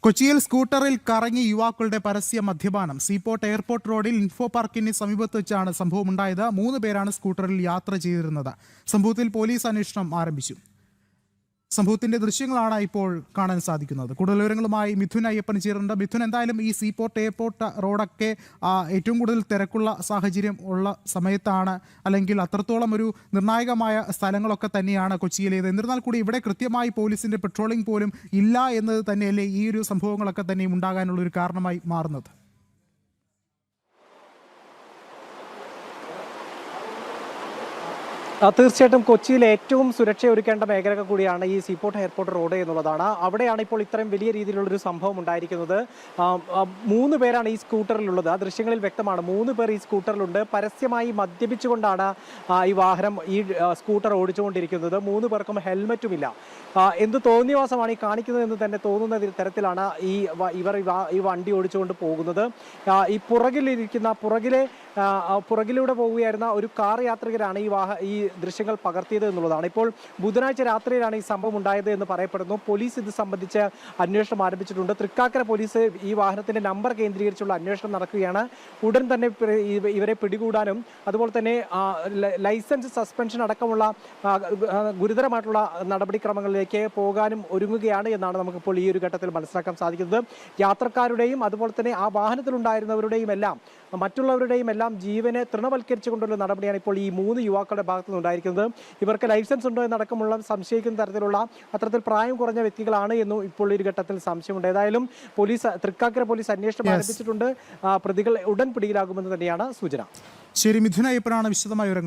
കൊച്ചിയിൽ സ്കൂട്ടറിൽ കറങ്ങി യുവാക്കളുടെ പരസ്യ മദ്യപാനം. സീപോർട്ട് എയർപോർട്ട് റോഡിൽ ഇൻഫോ പാർക്കിന് സമീപത്ത് വെച്ചാണ് സംഭവമുണ്ടായത്. 3 പേരാണ് സ്കൂട്ടറിൽ യാത്ര ചെയ്തിരുന്നത്. സംഭവത്തിൽ പോലീസ് അന്വേഷണം ആരംഭിച്ചു. സംഭവത്തിന്റെ ദൃശ്യങ്ങളാണ് ഇപ്പോൾ കാണാൻ സാധിക്കുന്നത്. കൂടുതൽ വിവരങ്ങളുമായി മിഥുൻ അയ്യപ്പൻ ചേരുന്നുണ്ട്. മിഥുൻ, എന്തായാലും ഈ സീപോർട്ട് എയർപോർട്ട് റോഡൊക്കെ ഏറ്റവും കൂടുതൽ തിരക്കുള്ള സാഹചര്യം ഉള്ള സമയത്താണ്, അല്ലെങ്കിൽ അത്രത്തോളം ഒരു നിർണായകമായ സ്ഥലങ്ങളൊക്കെ തന്നെയാണ് കൊച്ചിയിലേത്. എന്നിരുന്നാൽ കൂടി ഇവിടെ കൃത്യമായി പോലീസിന്റെ പെട്രോളിംഗ് പോലും ഇല്ല എന്നത് തന്നെയല്ലേ ഈ ഒരു സംഭവങ്ങളൊക്കെ തന്നെയും ഉണ്ടാകാനുള്ള ഒരു കാരണമായി മാറുന്നത്? തീർച്ചയായിട്ടും കൊച്ചിയിൽ ഏറ്റവും സുരക്ഷ ഒരുക്കേണ്ട മേഖല കൂടിയാണ് ഈ സീപോർട്ട് എയർപോർട്ട് റോഡ് എന്നുള്ളതാണ്. അവിടെയാണ് ഇപ്പോൾ ഇത്രയും വലിയ രീതിയിലുള്ളൊരു സംഭവം ഉണ്ടായിരിക്കുന്നത്. 3 പേരാണ് ഈ സ്കൂട്ടറിലുള്ളത്. ആ ദൃശ്യങ്ങളിൽ വ്യക്തമാണ് 3 പേർ ഈ സ്കൂട്ടറിലുണ്ട്. പരസ്യമായി മദ്യപിച്ചുകൊണ്ടാണ് ഈ സ്കൂട്ടർ ഓടിച്ചുകൊണ്ടിരിക്കുന്നത്. 3 പേർക്കും ഹെൽമറ്റുമില്ല. എന്ത് തോന്നിയവാസമാണ് ഈ കാണിക്കുന്നത് എന്ന് തന്നെ തോന്നുന്ന തരത്തിലാണ് ഇവർ ഈ വണ്ടി ഓടിച്ചുകൊണ്ട് പോകുന്നത്. ഈ പുറകിലൂടെ പോവുകയായിരുന്ന ഒരു കാർ യാത്രികരാണ് ഈ ദൃശ്യങ്ങൾ പകർത്തിയത് എന്നുള്ളതാണ്. ഇപ്പോൾ ബുധനാഴ്ച രാത്രിയിലാണ് ഈ സംഭവം ഉണ്ടായത് എന്ന് പറയപ്പെടുന്നു. പോലീസ് ഇത് സംബന്ധിച്ച് അന്വേഷണം ആരംഭിച്ചിട്ടുണ്ട്. തൃക്കാക്കര പോലീസ് ഈ വാഹനത്തിന്റെ നമ്പർ കേന്ദ്രീകരിച്ചുള്ള അന്വേഷണം നടക്കുകയാണ്. ഉടൻ തന്നെ ഇവരെ പിടികൂടാനും അതുപോലെ തന്നെ ലൈസൻസ് സസ്പെൻഷൻ അടക്കമുള്ള ഗുരുതരമായിട്ടുള്ള നടപടിക്രമങ്ങളിലേക്ക് പോകാനും ഒരുങ്ങുകയാണ് എന്നാണ് നമുക്കിപ്പോൾ ഈ ഒരു ഘട്ടത്തിൽ മനസ്സിലാക്കാൻ സാധിക്കുന്നത്. യാത്രക്കാരുടെയും അതുപോലെ തന്നെ ആ വാഹനത്തിലുണ്ടായിരുന്നവരുടെയും എല്ലാം മറ്റുള്ളവരുടെയും എല്ലാം ജീവനെ തൃണവൽക്കരിച്ചുകൊണ്ടുള്ള നടപടിയാണ് ഇപ്പോൾ ഈ 3 യുവാക്കളുടെ ഭാഗത്തു നിന്നുണ്ടായിരിക്കുന്നത്. ഇവർക്ക് ലൈസൻസ് ഉണ്ടോ എന്നടക്കമുള്ള സംശയിക്കുന്ന തരത്തിലുള്ള അത്തരത്തിൽ പ്രായം കുറഞ്ഞ വ്യക്തികളാണ് എന്നും ഇപ്പോൾ ഈ ഘട്ടത്തിൽ സംശയമുണ്ട്. ഏതായാലും തൃക്കാക്കര പോലീസ് അന്വേഷണം ആരംഭിച്ചിട്ടുണ്ട്. പ്രതികൾ ഉടൻ പിടിയിലാകുമെന്ന് തന്നെയാണ് സൂചന. ശരി, മിഥുൻ അയ്യപ്പനാണ് വിശദമായ